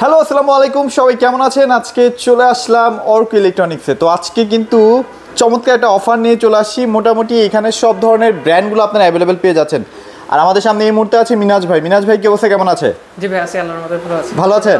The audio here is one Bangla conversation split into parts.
হ্যালো আসসালামু আলাইকুম, সবাই কেমন আছেন? আজকে চলে আসলাম অর্ক ইলেকট্রনিক্সে। তো আজকে কিন্তু চমৎকার একটা অফার নিয়ে চলে আসছি। মোটামুটি এখানে সব ধরনের ব্র্যান্ডগুলো আপনারা অ্যাভেলেবেল পেয়ে যাচ্ছেন। আর আমাদের সামনে এই মুহূর্তে আছে মিনাজ ভাই। মিনাজ ভাই কি অবস্থা, কেমন আছে? জি ভাই, আছি আল্লাহর রহমতে, ভালো আছি। ভালো আছেন?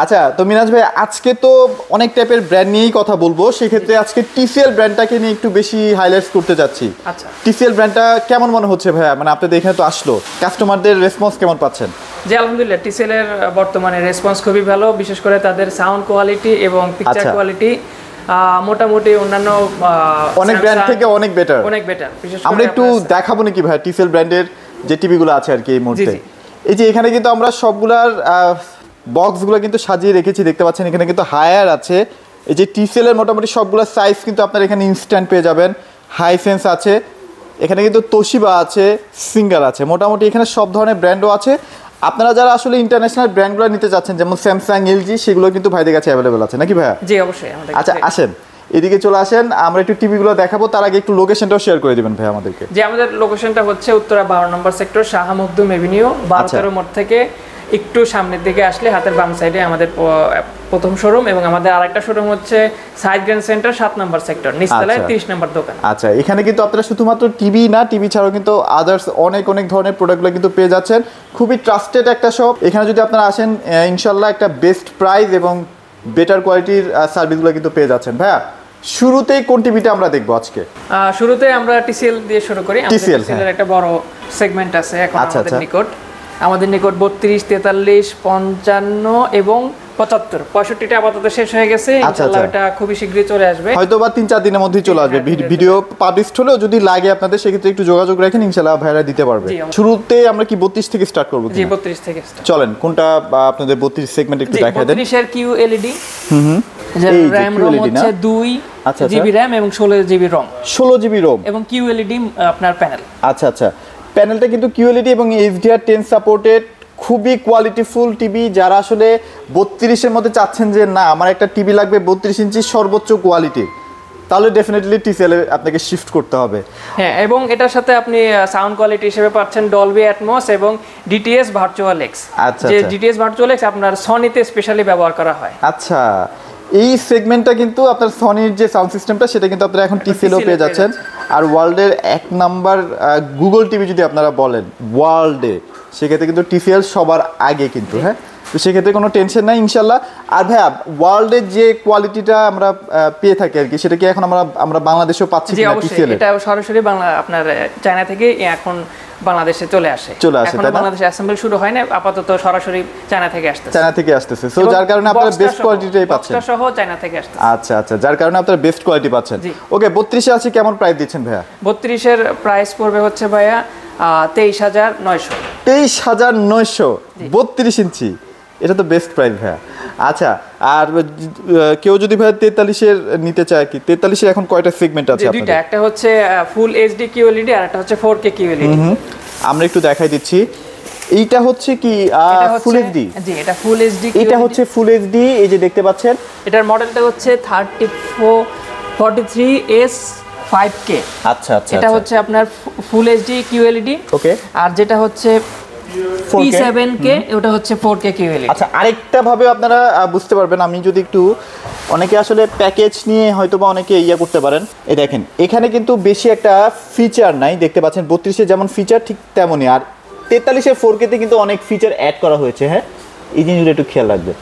আচ্ছা, তো মিনাজ ভাই আজকে তো অনেক টাইপের ব্র্যান্ড নিয়েই কথা বলবো। সেক্ষেত্রে আজকে টিসিএল ব্র্যান্ডটাকে নিয়ে একটু বেশি হাইলাইটস করতে যাচ্ছি। আচ্ছা, টিসিএল ব্র্যান্ডটা কেমন মনে হচ্ছে ভাইয়া? মানে আপনাদের এখানে তো আসলো, কাস্টমারদের রেসপন্স কেমন পাচ্ছেন? জি আলহামদুলিল্লাহ, টিসিএল এর বর্তমানে রেসপন্স খুবই ভালো। বিশেষ করে তাদের সাউন্ড কোয়ালিটি এবং পিকচার কোয়ালিটি মোটামুটি অন্যান্য অনেক ব্র্যান্ড থেকে অনেক বেটার। আমরা একটু দেখাবো নাকি ভাই টিসিএল ব্র্যান্ডের যে টিভিগুলো আছে আর কি এই মুহূর্তে? এই যে এখানে কিন্তু আমরা সবগুলার বক্সগুলো কিন্তু সাজিয়ে রেখেছি, দেখতে পাচ্ছেন। এখানে কিন্তু হায়ার আছে। এই যে টিসিএল এর মোটামুটি সবগুলোর সাইজ কিন্তু আপনারা এখানে ইনস্ট্যান্ট পেয়ে যাবেন। হাইসেন্স আছে, এখানে কিন্তু তোশিবা আছে, সিঙ্গার আছে, মোটামুটি এখানে সব ধরনের ব্র্যান্ডও আছে। আপনারা যারা আসলে ইন্টারন্যাশনাল ব্র্যান্ডগুলো নিতে চাচ্ছেন, যেমন স্যামসাং, এলজি, সেগুলো কিন্তু ভাইদের কাছে অ্যাভেলেবেল আছে নাকি ভাইয়া? জি অবশ্যই। আচ্ছা আসেন, এদিকে চলে আসেন, আমরা একটু টিভিগুলো দেখাবো। তার আগে একটু লোকেশনটাও শেয়ার করে দিবেন ভাই আমাদেরকে। যে আমাদের লোকেশনটা হচ্ছে উত্তরা 12 নম্বর সেক্টর, শাহ মখদুম এভিনিউ, 12-13 মোড় থেকে একটু সামনের দিকে আসলে হাতের বাম সাইডে আমাদের প্রথম শোরুম, এবং আমাদের আরেকটা শোরুম হচ্ছে সাইড গ্র্যান্ড সেন্টার 7 নম্বর সেক্টর, নিচতলায় 30 নম্বর দোকান। আচ্ছা, এখানে কিন্তু আপনারা শুধুমাত্র টিভি না, টিভি ছাড়াও কিন্তু আদার্স অনেক ধরনের প্রোডাক্টগুলো কিন্তু পেয়ে যাচ্ছেন। খুবই ট্রাস্টেড একটা শপ। এখানে যদি আপনারা আসেন, ইনশাল্লাহ একটা বেস্ট প্রাইস এবং বেটার কোয়ালিটির সার্ভিসগুলো কিন্তু পেয়ে যাচ্ছেন। ভাইয়া শুরুতেই কোন টিভিটা আমরা দেখবো আজকে? শুরুতে আমরা টিসিএল দিয়ে শুরু করি। টিসিএল এর একটা বড় সেগমেন্ট আছে এখন আমাদের নিকট 32, 43, 55 এবং 75, 65টা আপাতত শেষ হয়ে গেছে। ইনশাআল্লাহ এটা খুবই শীঘ্রই চলে আসবে, হয়তোবা 3-4 দিনের মধ্যেই চলে আসবে। ভিডিও পাবলিশ হলেও যদি লাগে আপনাদের, সেক্ষেত্রে একটু যোগাযোগ রাখেন, ইনশাআল্লাহ ভাইরা দিতে পারবে। শুরুতে আমরা কি 32 থেকে স্টার্ট করব? জি 32 থেকে স্টার্ট। চলেন, কোনটা আপনাদের 32 সেগমেন্ট একটু দেখায় দেন। 32 এর কিউ এলইডি, RAM ROM হচ্ছে 2 জিবি RAM এবং 16 জিবি ROM। 16 জিবি ROM এবং কিউ এলইডি আপনার প্যানেল। আচ্ছা, প্যানেলটা কিন্তু কিউএলইডি এবং HDR10 সাপোর্টেড, খুবই কোয়ালিটিফুল টিভি। যারা আসলে 32-এর মধ্যে চাচ্ছেন যে না আমার একটা টিভি লাগবে 32 ইঞ্চি সর্বোচ্চ কোয়ালিটির, তাহলে ডেফিনেটলি টিসিএল এ আপনাকে শিফট করতে হবে। হ্যাঁ, এবং এটার সাথে আপনি সাউন্ড কোয়ালিটি হিসেবে পাচ্ছেন ডলবি অ্যাটমস এবং ডিটিএস ভার্চুয়াল এক্স। যে ডিটিএস ভার্চুয়াল এক্স আপনার সনিতে স্পেশালি ব্যবহার করা হয়। আচ্ছা, এই সেগমেন্টটা কিন্তু আপনার সনির যে সাউন্ড সিস্টেমটা, সেটা কিন্তু আপনারা এখন টিসিএলও পেয়ে যাচ্ছেন। আর ওয়ার্ল্ডের 1 নাম্বার গুগল টিভি যদি আপনারা বলেন ওয়ার্ল্ডে, সেক্ষেত্রে কিন্তু টিসিএল সবার আগে কিন্তু। হ্যাঁ, তো সেক্ষেত্রে কোনো টেনশন নাই ইনশাল্লাহ। আর ভাইয়া ওয়ার্ল্ডের যে কোয়ালিটিটা আমরা পেয়ে থাকি আর কি, সেটা কি এখন আমরা বাংলাদেশেও পাচ্ছি কিনা টিসিএল? এটা সরাসরি বাংলা আপনার চায়না থেকে এখন বাংলাদেশে চলে আসে। এখন বাংলাদেশে অ্যাসেম্বল শুরু হয় না, আপাতত সরাসরি চায়না থেকে আসতেছে। সো যার কারণে আপনারা বেস্ট কোয়ালিটিটাই পাচ্ছেন, বক্সটা সহ চায়না থেকে আসতেছে। আচ্ছা, যার কারণে আপনারা বেস্ট কোয়ালিটি পাচ্ছেন। ওকে, 32 এ আছে, কেমন প্রাইস দিচ্ছেন ভাইয়া? 32 এর প্রাইস পড়বে হচ্ছে ভাইয়া 23,900। 23,900 32 ইঞ্চি, এটা তো বেস্ট প্রাইস ভাইয়া। আচ্ছা, আর কেউ যদি ভাই 43 এর নিতে চায়, কি 43 এর এখন কয়টা সেগমেন্ট আছে আপনাদের? দুইটা, একটা হচ্ছে ফুল এইচডি কিউএলইডি আর একটা হচ্ছে 4K কিউএলইডি। আমরা একটু দেখাই দিচ্ছি। এইটা হচ্ছে কি ফুল এইচডি? জি, এটা ফুল এইচডি। এটা হচ্ছে ফুল এইচডি, এই যে দেখতে পাচ্ছেন। এটার মডেলটা হচ্ছে 3443S 5K। আচ্ছা, এটা হচ্ছে আপনার ফুল এইচডি কিউএলইডি। ওকে, আর যেটা হচ্ছে P7K, ওটা হচ্ছে 4K কিউএলইডি। আচ্ছা, আরেকটা ভাবে আপনারা বুঝতে পারবেন, আমি যদি একটু, অনেকে আসলে প্যাকেজ নিয়ে হয়তোবা অনেকে ইয়া করতে পারেন। এই দেখেন, এখানে কিন্তু বেশি একটা ফিচার নাই, দেখতে পাচ্ছেন 32-এ যেমন ফিচার ঠিক তেমনই। আর 43-এর 4K-তে কিন্তু অনেক ফিচার অ্যাড করা হয়েছে। হ্যাঁ, এই জিনিসগুলো একটু খেয়াল রাখবেন।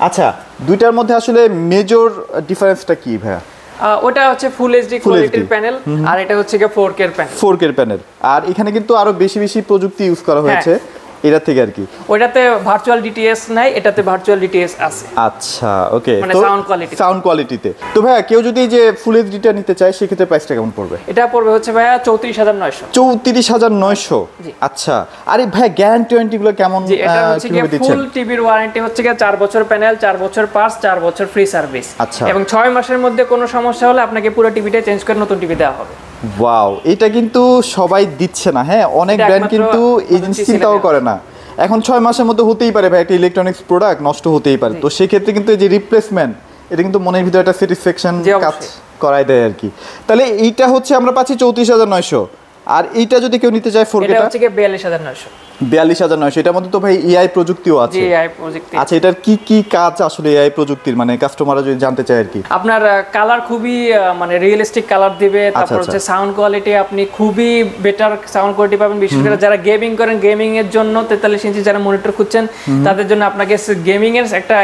আচ্ছা, দুইটার মধ্যে আসলে মেজর ডিফারেন্সটা কি ভাইয়া? ওটা হচ্ছে ফুল এইচডি কোয়ালিটির প্যানেল, আর এটা হচ্ছে 4K এর প্যানেল। 4K এর প্যানেল, আর এখানে কিন্তু আরো বেশি প্রযুক্তি ইউজ করা হয়েছে এটা থেকে আর কি। ওটাতে ভার্চুয়াল ডিটিএস নাই, এটাতে ভার্চুয়াল ডিটিএস আছে। আচ্ছা, ওকে, মানে সাউন্ড কোয়ালিটিতে। তো ভাইয়া কেউ যদি যে ফুল এইচডিটা নিতে চায়, সেক্ষেত্রে প্রাইসটা কেমন পড়বে? এটা পড়বে হচ্ছে ভাইয়া 34,900। 34,900। আচ্ছা, আরে ভাই গ্যারান্টি ওয়ারেন্টি গুলো কেমন? এটা হচ্ছে কি ফুল টিভির ওয়ারেন্টি হচ্ছে কি 4 বছর প্যানেল, 4 বছর পার্টস, 4 বছর ফ্রি সার্ভিস। আচ্ছা, এবং 6 মাসের মধ্যে কোনো সমস্যা হলে আপনাকে পুরো টিভিটা চেঞ্জ করে নতুন টিভি দেওয়া হবে। ওয়াও, এটা কিন্তু সবাই দিচ্ছে না। হ্যাঁ, অনেক ব্র্যান্ড কিন্তু এই জিনিস চিন্তাও করে না। এখন 6 মাসের মধ্যে হতেই পারে ভাই, একটা ইলেকট্রনিক্স প্রোডাক্ট নষ্ট হতেই পারে। তো সেক্ষেত্রে কিন্তু এই যে রিপ্লেসমেন্ট, এটা কিন্তু মনের ভিতরে একটা স্যাটিসফ্যাকশন কাজ করাই দেয় আর কি। তাহলে এইটা হচ্ছে আমরা পাচ্ছি 34,900। আর এইটা যদি কেউ নিতে চায় 4K এটা হচ্ছে কি 42900 42900 এটার মধ্যে তো ভাই এআই প্রযুক্তিও আছে। জি এআই প্রযুক্তি। আচ্ছা এটার কি কি কাজ আসলে এআই প্রযুক্তির, মানে কাস্টমাররা যদি জানতে চায় আর কি? আপনার কালার খুবই মানে রিয়েলিস্টিক কালার দিবে, তারপর হচ্ছে সাউন্ড কোয়ালিটি আপনি খুবই বেটার সাউন্ড কোয়ালিটি পাবেন, বিশেষ করে যারা গেমিং করেন, গেমিং এর জন্য 43 ইঞ্চি যারা মনিটর খুঁজছেন তাদের জন্য আপনাকে গেমিং এর একটা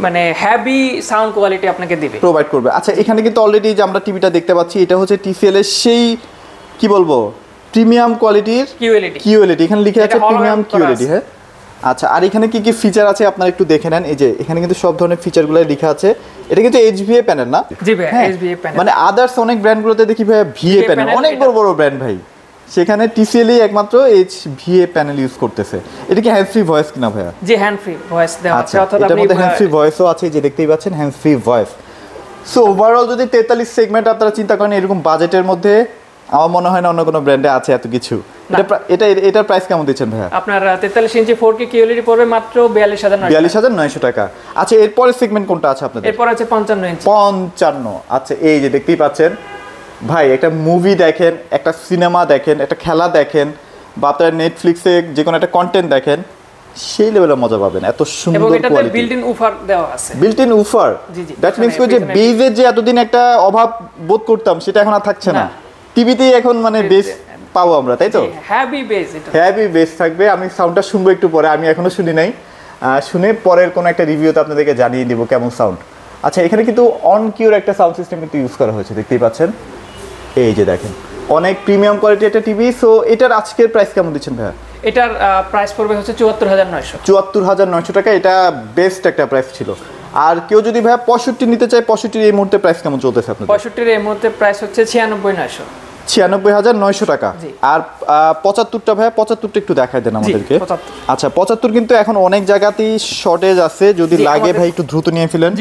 মানে হেভি সাউন্ড কোয়ালিটি আপনাকে দিবে, প্রোভাইড করবে। আচ্ছা এখানে কিন্তু অলরেডি যে আমরা টিভিটা দেখতে পাচ্ছি এটা হচ্ছে TCL এর সেই কি বলবো প্রিমিয়াম কোয়ালিটির কিউএলইডি, এখানে লিখে আছে প্রিমিয়াম কিউএলইডি। হ্যাঁ আচ্ছা, আর এখানে কি কি ফিচার আছে আপনারা একটু দেখে নেন। এই যে এখানে কিন্তু সব ধরনের ফিচারগুলো লেখা আছে। এটা কিন্তু HVA প্যানেল না? জি ভাই HVA প্যানেল। মানে আদার্স অনেক ব্র্যান্ডগুলোতে দেখি ভাই VA প্যানেল, অনেক বড় বড় ব্র্যান্ড ভাই, সেখানে TCL একমাত্র HVA প্যানেল ইউজ করতেছে। এটা কি হ্যান্ড ফ্রি ভয়েস কিনা ভাইয়া? জি হ্যান্ড ফ্রি ভয়েস দেওয়া আছে, অর্থাৎ এটার মধ্যে হ্যান্ড ফ্রি ভয়েসও আছে, যে দেখতেই পাচ্ছেন hand free voice. So overall যদি 43 সেগমেন্ট আপনারা চিন্তা করেন এরকম বাজেটের মধ্যে, আমার মনে হয় না অন্য কোনো ব্র্যান্ডে আছে এত কিছু। এটার প্রাইস কেমন দিচ্ছেন ভাইয়া? আপনার 43 ইঞ্চি 4K কিউএলইডি পড়বে মাত্র 42900 টাকা। আচ্ছা এরপরের সেগমেন্ট কোনটা আছে আপনাদের? এরপর আছে 55 ইঞ্চি। 55। আচ্ছা এই যে দেখতেই পাচ্ছেন ভাই, একটা মুভি দেখেন, একটা সিনেমা দেখেন, একটা খেলা দেখেন, বা আপনারা নেটফ্লিক্সে যে কোনো একটা কন্টেন্ট দেখেন, সেই লেভেলের মজা পাবেন। এত সুন্দর কোয়ালিটি, এবং এটাতে বিল্ট ইন উফার দেওয়া আছে। Built in woofer, that means যে বেজের যে এতদিন একটা অভাব বোধ করতাম সেটা এখন আর থাকছে না। টিভিতেই এখন মানে বেস পাবো আমরা, তাই তো? হেভি বেস, এটা হেভি বেস থাকবে। আমি সাউন্ডটা শুনবো একটু পরে, আমি এখনো শুনি নাই, শুনে পরের কোনো একটা রিভিউতে আপনাদেরকে জানিয়ে দিব কেমন সাউন্ড। আচ্ছা এখানে কিন্তু অন কিউর একটা সাউন্ড সিস্টেম কিন্তু ইউজ করা হয়েছে, দেখতেই পাচ্ছেন। এই যে দেখেন অনেক প্রিমিয়াম কোয়ালিটি একটা টিভি। সো এটার আজকের প্রাইস কেমন দিচ্ছেন ভাইয়া? এটার প্রাইস পড়বে হচ্ছে 74900। 74900 টাকা, এটা বেস্ট একটা প্রাইস ছিল। আর কেউ যদি ভাইয়া 65 নিতে চায়, 65 এই মুহূর্তে প্রাইস কেমন চলতেছে আপনাদের? 65 এই মুহূর্তে প্রাইস হচ্ছে 96900। 96900 টাকা। আর 75টা ভাইয়া, 75টা একটু দেখাই দেন আমাদেরকে। আচ্ছা 75 কিন্তু এখন অনেক জায়গাতেই শর্টেজ আছে, যদি লাগে ভাই একটু দ্রুত নিয়ে ফেলেন।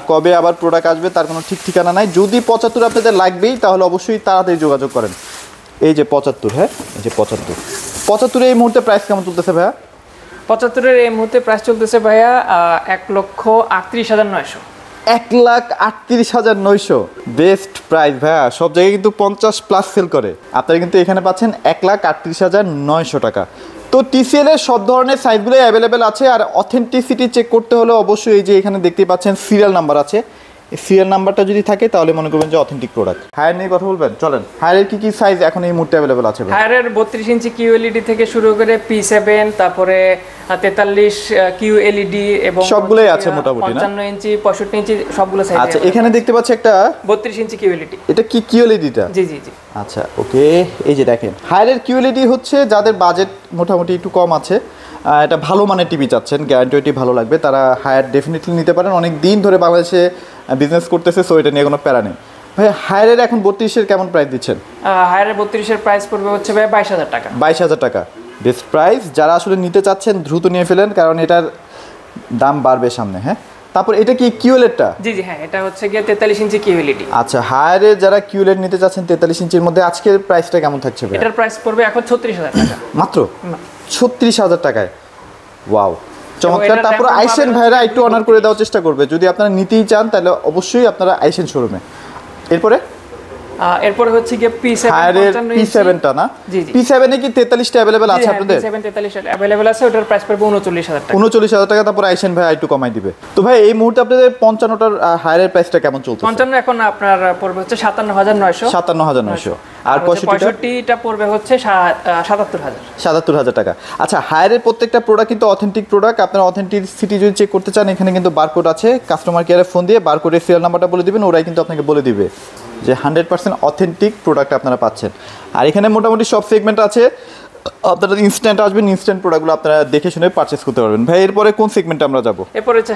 কবে আবার প্রোডাক্ট আসবে তার কোনো ঠিক ঠিকানা নাই। যদি 75 আপনাদের লাগবেই তাহলে অবশ্যই তাড়াতাড়ি যোগাযোগ করেন। এই যে 75, হ্যাঁ এই যে 75 এই মুহূর্তে প্রাইস কেমন চলতেছে ভাইয়া? 75 এই মুহূর্তে প্রাইস চলতেছে ভাইয়া 1,38,900। 1,38,900 বেস্ট প্রাইস ভাইয়া। সব জায়গায় কিন্তু 50+ সেল করে, আপনারা কিন্তু এখানে পাচ্ছেন 1,38,900 টাকা। তো TCL এর সব ধরনের সাইজগুলোই অ্যাভেলেবেল আছে। আর অথেন্টিসিটি চেক করতে হলে অবশ্যই এই যে এখানে দেখতেই পাচ্ছেন সিরিয়াল নাম্বার আছে, এই সিরিয়াল নাম্বারটা যদি থাকে তাহলে মনে করবেন যে অথেন্টিক প্রোডাক্ট। হায়ার নিয়ে কথা বলবেন, চলেন। হায়ারের কি কি সাইজ এখন এই মুহূর্তে অ্যাভেলেবেল আছে? হায়ারের 32 ইঞ্চি কিউএলইডি থেকে শুরু করে P7, তারপরে 43 কিউএলইডি এবং সবগুলোই আছে মোটামুটি না? 55 ইঞ্চি 65 ইঞ্চি সবগুলো সাইজ। আচ্ছা এখানে দেখতে পাচ্ছি একটা 32 ইঞ্চি কিউএলইডি। এটা কি কিউএলইডিটা? জি জি জি। আচ্ছা ওকে, এই যে দেখেন হায়ারের কিউএলইডি হচ্ছে যাদের বাজেট মোটামুটি একটু কম আছে, এটা ভালো মানের টিভি চাচ্ছেন, গ্যারান্টি ভালো লাগবে, তারা হায়ার ডেফিনেটলি নিতে পারেন। অনেক দিন ধরে বাংলাদেশে বিজনেস করতেছে, সো এটা নিয়ে কোনো প্যারা নেই। ভাই হায়ারের এখন 32-এর কেমন প্রাইস দিচ্ছেন? হায়ারের 32-এর প্রাইস পড়বে হচ্ছে ভাই 22000 টাকা। 22000 টাকা বেস্ট প্রাইস। যারা আসলে নিতে চাচ্ছেন দ্রুত নিয়ে ফেলেন, কারণ এটার দাম বাড়বে সামনে। হ্যাঁ তারপর এটা কি কিউএলইডিটা? জি জি হ্যাঁ, এটা হচ্ছে গিয়ে 43 ইঞ্চি কিউএলইডি। আচ্ছা হায়ারে যারা কিউএলইডি নিতে চাচ্ছেন 43 ইঞ্চির মধ্যে, আজকের প্রাইসটা কেমন থাকছে ভাই? এটার প্রাইস পড়বে এখন 36000 টাকা মাত্র। 36000 টাকায়, ওয়াও চমৎকার। তারপর আইসেন ভাইরা একটু অনার করে দেওয়ার চেষ্টা করবে, যদি আপনারা নিতেই চান তাহলে অবশ্যই আপনারা আইসেন শোরুমে। এরপরে হচ্ছে গিয়ে P7 P7টা না? জি জি। P7 এ কি 43টা अवेलेबल আছে আপনাদের? P7 43টা अवेलेबल আছে, ওটার প্রাইস পড়বে 39000 টাকা। 39000 টাকা। তারপর আইসেন ভাই একটু কমাই দিবে। তো ভাই এই মুহূর্তে আপনাদের 55টার হায়ারের প্রাইসটা কেমন চলছে? 55 এখন আপনার পড়বে হচ্ছে 57900। 57900। আর 65টা পড়বে হচ্ছে 77000। 77000 টাকা। আচ্ছা হায়ারের প্রত্যেকটা প্রোডাক্ট কিন্তু অথেন্টিক প্রোডাক্ট। আপনারা অথেন্টিসিটি যদি চেক করতে চান, এখানে কিন্তু বারকোড আছে, কাস্টমার কেয়ারে ফোন দিয়ে বারকোডের সিরিয়াল নাম্বারটা বলে দিবেন, ওরাই কিন্তু আপনাকে বলে দিবে যে 100% অথেন্টিক প্রোডাক্ট আপনারা পাচ্ছেন। আর এখানে মোটামুটি সব সেগমেন্ট আছে, আপনারা ইনস্ট্যান্ট আসবেন, ইনস্ট্যান্ট প্রোডাক্টগুলো আপনারা দেখে শুনে পারচেস করতে পারবেন। ভাই এরপরে কোন সেগমেন্টে আমরা যাব? এরপর হচ্ছে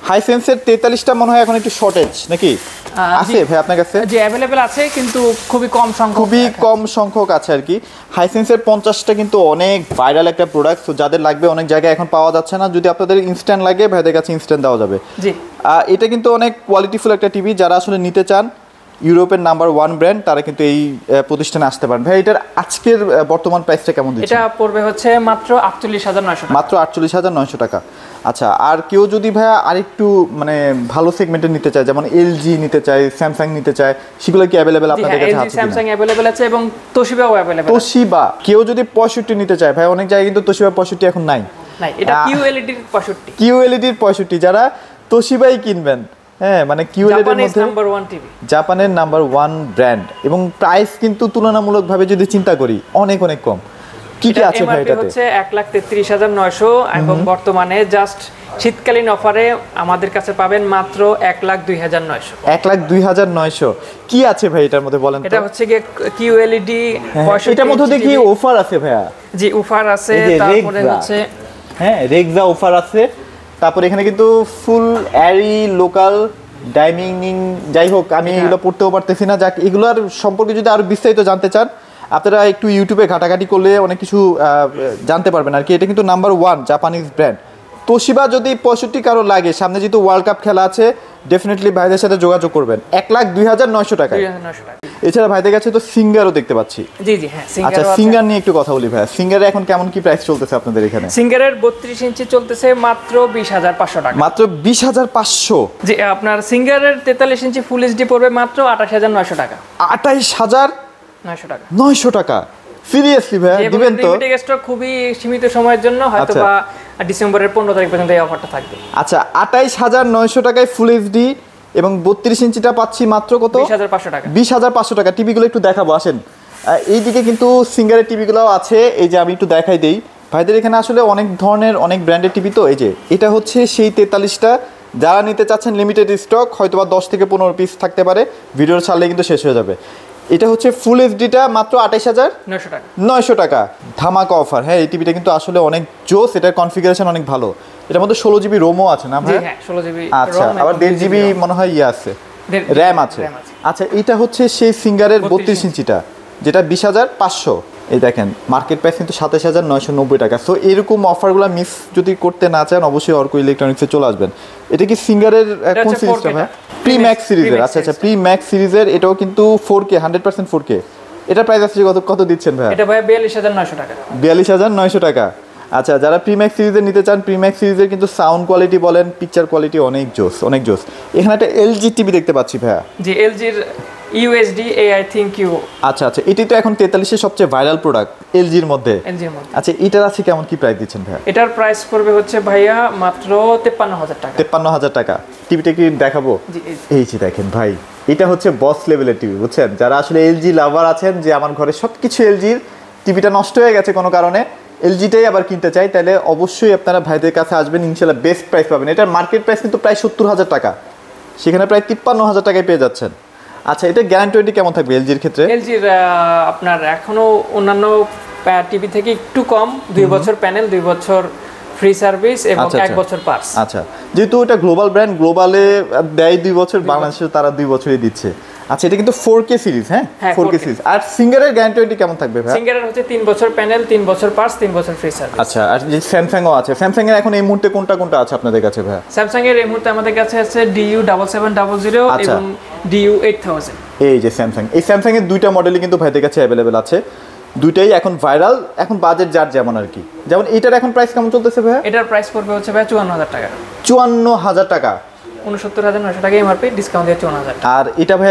হাইসেন্সের 43টা মনে হয় এখন একটু শর্টেজ নাকি আছে ভাই আপনার কাছে? জি अवेलेबल আছে, কিন্তু খুবই কম সংখ্যক আছে আর কি। হাইসেন্সের 50টা কিন্তু অনেক ভাইরাল একটা প্রোডাক্ট, তো যাদের লাগবে অনেক জায়গায় এখন পাওয়া যাচ্ছে না, যদি আপনাদের ইনস্ট্যান্ট লাগে ভাইদের কাছে ইনস্ট্যান্ট দেওয়া যাবে। জি এটা কিন্তু অনেক কোয়ালিটিফুল একটা টিভি, যারা আসলে নিতে চান ইউরোপের নাম্বার 1 ব্র্যান্ড, তারা কিন্তু এই প্রতিষ্ঠানে আসতে পারেন। ভাই এটার আজকের বর্তমান প্রাইসটা কেমন দিচ্ছেন? এটা পড়বে হচ্ছে মাত্র 48900 টাকা। মাত্র 48900 টাকা। আচ্ছা, আর কেউ যদি ভাইয়া আরেকটু মানে ভালো সেগমেন্টে নিতে চায়, যেমন এলজি নিতে চায়, স্যামসাং নিতে চায়, সেগুলো কি অ্যাভেলেবেল আপনাদের কাছে আছে? স্যামসাং অ্যাভেলেবেল আছে এবং তোশিবাও অ্যাভেলেবেল। তোশিবা কেউ যদি 65 নিতে চায় ভাই, অনেক জায়গায় কিন্তু তোশিবা 65 এখন নাই। এটা QLED এর 65, QLED এর 65, যারা তোশিবাই কিনবেন, হ্যাঁ মানে QLED এর মধ্যে নাম্বার 1 টিভি, জাপানের নাম্বার 1 ব্র্যান্ড, এবং প্রাইস কিন্তু তুলনামূলকভাবে যদি চিন্তা করি অনেক অনেক কম। কি কি আছে ভাই এটাতে? হচ্ছে 1,33,900 এবং বর্তমানে জাস্ট শীতকালীন অফারে আমাদের কাছে পাবেন মাত্র 1,02,900। 1,02,900 কি আছে ভাই এটার মধ্যে বলেন তো? এটা হচ্ছে কি QLED 65। এটার মধ্যে দেখি অফার আছে ভাইয়া? জি অফার আছে, তারপরে হচ্ছে হ্যাঁ রেক্সা অফার আছে, তারপর এখানে কিন্তু ফুল অ্যারি লোকাল ডাইমিং, যাই হোক আমি এগুলো পড়তেও পারতেছি না। যাক, এগুলোর সম্পর্কে যদি আরো বিস্তারিত জানতে চান আপনারা একটু ইউটিউবে ঘাটাঘাটি করলে অনেক কিছু জানতে পারবেন আর কি। এটা কিন্তু নাম্বার 1 জাপানিজ ব্র্যান্ড। তোশিবা যদি 65 কারো লাগে, সামনে যেহেতু ওয়ার্ল্ড কাপ খেলা আছে, ডেফিনেটলি ভাইদের সাথে যোগাযোগ করবেন। 1,02,900 টাকা। এছাড়া ভাইদের কাছে তো সিঙ্গারও দেখতে পাচ্ছি। জি জি হ্যাঁ, আচ্ছা সিঙ্গার নিয়ে একটু কথা বলি ভাই। সিঙ্গারে এখন কেমন কি প্রাইস চলতেছে আপনাদের এখানে? সিঙ্গারের 32 ইঞ্চি চলতেছে মাত্র 20,500 টাকা। মাত্র 20,500? জি আপনার সিঙ্গারের 43 ইঞ্চি ফুল এইচডি পড়বে মাত্র 28,900 টাকা। 28,900 টাকা? সিরিয়াসলি ভাই দিবেন তো? লিমিটেড স্টক, খুবই সীমিত সময়ের জন্য, হয়তো বা ডিসেম্বরের 15 তারিখ পর্যন্ত এই অফারটা থাকবে। আচ্ছা 28,900 টাকায় ফুল এইচডি এবং 32 ইঞ্চিটা পাচ্ছি মাত্র কত? 20,500 টাকা। 20,500 টাকা। টিভিগুলো একটু দেখাবো আসেন। এইদিকে কিন্তু সিঙ্গারের টিভিগুলোও আছে, এই যে আমি একটু দেখাই দেই ভাইদের এখানে। আসলে অনেক ধরনের অনেক ব্র্যান্ডের টিভি, তো এই যে এটা হচ্ছে সেই 43টা। যারা নিতে চাচ্ছেন লিমিটেড স্টক, হয়তো বা 10 থেকে 15 পিস থাকতে পারে, ভিডিওর ছাড়লে কিন্তু শেষ হয়ে যাবে। এটা হচ্ছে ফুল এইচডিটা মাত্র 28,900 টাকা। ধামাকা অফার। হ্যাঁ এই টিভিটা কিন্তু আসলে অনেক জোস, এটার কনফিগারেশন অনেক ভালো। এটার মধ্যে 16 জিবি রোমও আছে না ভাই? হ্যাঁ 16 জিবি। আচ্ছা আবার 1.5 জিবি মনে হয় আছে র্যাম আছে। আচ্ছা এটা হচ্ছে সেই সিঙ্গারের 32 ইঞ্চিটা, যেটা 20,500। এই দেখেন মার্কেট প্রাইস কিন্তু 27,990 টাকা। সো এরকম অফারগুলো মিস যদি করতে না চান, অবশ্যই অর্ক ইলেকট্রনিক্সে চলে আসবেন। এটা কি সিঙ্গারের কোন সিরিজটা ভাই? প্রি ম্যাক্স সিরিজের। আচ্ছা আচ্ছা প্রি ম্যাক্স সিরিজের, এটাও কিন্তু 4K 100% 4K। এটা প্রাইস আছে কত দিচ্ছেন ভাই? এটা ভাই 42,900 টাকা। 42,900 টাকা। আচ্ছা যারা প্রি ম্যাক্স সিরিজের নিতে চান, প্রি ম্যাক্স সিরিজের কিন্তু সাউন্ড কোয়ালিটি বলেন, পিকচার কোয়ালিটি অনেক জোস, অনেক জোস। এখানে একটা এলজি টিভি দেখতে পাচ্ছি ভাইয়া। জি এলজির UHD AI Think You। আচ্ছা আচ্ছা এটি তো এখন 43 এর সবচেয়ে ভাইরাল প্রোডাক্ট এলজির মধ্যে। আচ্ছা এটার আছে কেমন কি প্রাইস দিচ্ছেন ভাইয়া? এটার প্রাইস পড়বে হচ্ছে ভাইয়া মাত্র 53,000 টাকা। 53,000 টাকা। টিভিটা কি দেখাবো? এই যে দেখেন ভাই, এটা হচ্ছে বস লেভেলের টিভি, বুঝছেন? যারা আসলে এলজি লাভার আছেন, যে আমার ঘরে সবকিছু এলজির, টিভিটা নষ্ট হয়ে গেছে কোনো কারণে, এলজিটাই আবার কিনতে চাই, তাহলে অবশ্যই আপনারা ভাইদের কাছে আসবেন, ইনশাল্লাহ বেস্ট প্রাইস পাবেন। এটার মার্কেট প্রাইস কিন্তু প্রায় 70,000 টাকা, সেখানে প্রায় 53,000 টাকায় পেয়ে যাচ্ছেন। আচ্ছা এটা গ্যারান্টি ওয়ারেন্টি কেমন থাকবে এলজির ক্ষেত্রে? এলজির আপনার এখনো অন্যান্য টিভি থেকে একটু কম, 2 বছর প্যানেল, 2 বছর ফ্রি সার্ভিস এবং 1 বছর পার্টস। আচ্ছা যেহেতু এটা গ্লোবাল ব্র্যান্ড, গ্লোবালে দেয় 2 বছর, বাংলাদেশে তারা 2 বছরই দিচ্ছে। আচ্ছা এটা কিন্তু 4K সিরিজ। হ্যাঁ 4K সিরিজ। আর সিঙ্গারের গ্যারান্টি ওয়ারেন্টি কেমন থাকবে ভাই? সিঙ্গারের হচ্ছে 3 বছর প্যানেল, 3 বছর পার্টস, 3 বছর ফ্রি সার্ভিস। আচ্ছা আর যে স্যামসাংও আছে, স্যামসাং এর এখন এই মুহূর্তে কোনটা আছে আপনাদের কাছে ভাই? স্যামসাং এর এই মুহূর্তে আমাদের কাছে আছে DU7700 এবং DU8000। এই যে স্যামসাং, এই স্যামসাং এর দুইটা মডেলই কিন্তু ভাইদের কাছে অ্যাভেলেবেল আছে, দুইটাই এখন ভাইরাল। এখন বাজেট যার যেমন আর কি। যেমন এটার এখন প্রাইস কেমন চলতেছে ভাই? এটার প্রাইস পড়বে হচ্ছে ভাই 54,000 টাকা। 54,000 টাকা? 69,900 টাকা এমআরপি, ডিসকাউন্ট দিয়ে 54,000 টাকা। আর এটা ভাই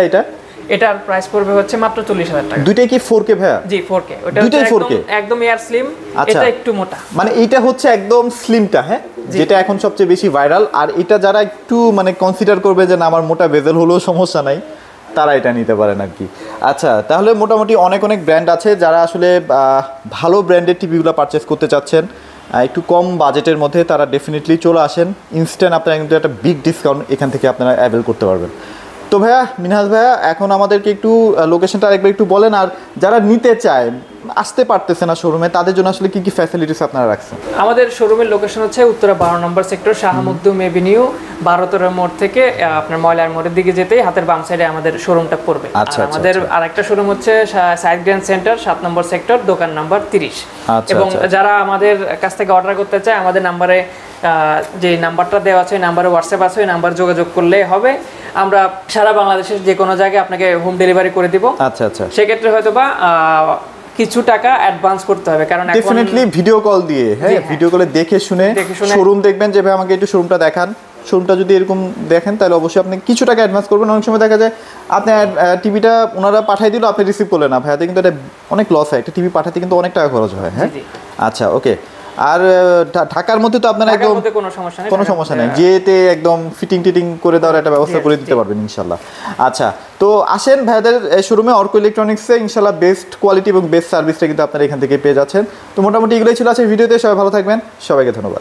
এটার প্রাইস পড়বে হচ্ছে মাত্র 40,000 টাকা। দুইটাই কি 4K ভাইয়া? জি 4K। ওটা দুইটাই 4K একদম এয়ার স্লিম, এটা একটু মোটা। মানে এইটা হচ্ছে একদম স্লিমটা, হ্যাঁ যেটা এখন সবচেয়ে বেশি ভাইরাল। আর এটা যারা একটু মানে কনসিডার করবে যে না আমার মোটা বেজেল হলেও সমস্যা নাই, তারা এটা নিতে পারেন আর কি। আচ্ছা তাহলে মোটামুটি অনেক ব্র্যান্ড আছে, যারা আসলে ভালো ব্র্যান্ডের টিভিগুলো পারচেস করতে চাচ্ছেন একটু কম বাজেটের মধ্যে, তারা ডেফিনেটলি চলে আসেন। ইনস্ট্যান্ট আপনারা কিন্তু একটা বিগ ডিসকাউন্ট এখান থেকে আপনারা অ্যাভেল করতে পারবেন। তো ভাইয়া মিনহাজ ভাইয়া এখন আমাদেরকে একটু লোকেশনটা আরেকবার একটু বলেন, আর যারা নিতে চায় আসতে পারতেছে না শোরুমে, তাদের জন্য আসলে কি কি ফ্যাসিলিটিস আপনারা রাখছেন? আমাদের শোরুমের লোকেশন হচ্ছে উত্তরা 12 নম্বর সেক্টর, শাহ মখদুম এভিনিউ, 12 মোড় থেকে আপনার ময়লার মোড়ের দিকে যেতেই হাতের বাম সাইডে আমাদের শোরুমটা পড়বে। আচ্ছা আমাদের আরেকটা শোরুম হচ্ছে সাইড গ্র্যান্ড সেন্টার 7 নম্বর সেক্টর, দোকান নাম্বার 30। এবং যারা আমাদের কাছ থেকে অর্ডার করতে চায়, আমাদের নাম্বারে যে নাম্বারটা দেওয়া আছে, নাম্বারে হোয়াটসঅ্যাপ আছে, ওই নাম্বার যোগাযোগ করলে হবে। আমরা সারা বাংলাদেশের যে কোনো জায়গায় আপনাকে হোম ডেলিভারি করে দিব। আচ্ছা আচ্ছা সেক্ষেত্রে হয়তো বা কিছু টাকা অ্যাডভান্স করতে হবে, কারণ ডেফিনেটলি ভিডিও কল দিয়ে, হ্যাঁ ভিডিও কলে দেখে শুনে শোরুম দেখবেন যে ভাই আমাকে একটু শোরুমটা দেখান, শোরুমটা যদি এরকম দেখেন তাহলে অবশ্যই আপনি কিছু টাকা অ্যাডভান্স করবেন। অনেক সময় দেখা যায় আপনি টিভিটা ওনারা পাঠিয়ে দিল, আপনি রিসিভ করলেন না, ভাইয়াতে কিন্তু এটা অনেক লস হয়, একটা টিভি পাঠাতে কিন্তু অনেক টাকা খরচ হয়। হ্যাঁ আচ্ছা ওকে। আর ঢাকার মধ্যে তো আপনারা একদম কোনো সমস্যা নেই, যেতে একদম ফিটিং টিটিং করে দেওয়ার একটা ব্যবস্থা করে দিতে পারবেন ইনশাল্লাহ। আচ্ছা তো আসেন ভাইয়াদের শোরুমে অর্ক ইলেকট্রনিক্সে, ইনশাল্লাহ বেস্ট কোয়ালিটি এবং বেস্ট সার্ভিসটা কিন্তু আপনারা এখান থেকে পেয়ে যাচ্ছেন। তো মোটামুটি এগুলোই ছিল আছে ভিডিওতে, সবাই ভালো থাকবেন, সবাইকে ধন্যবাদ।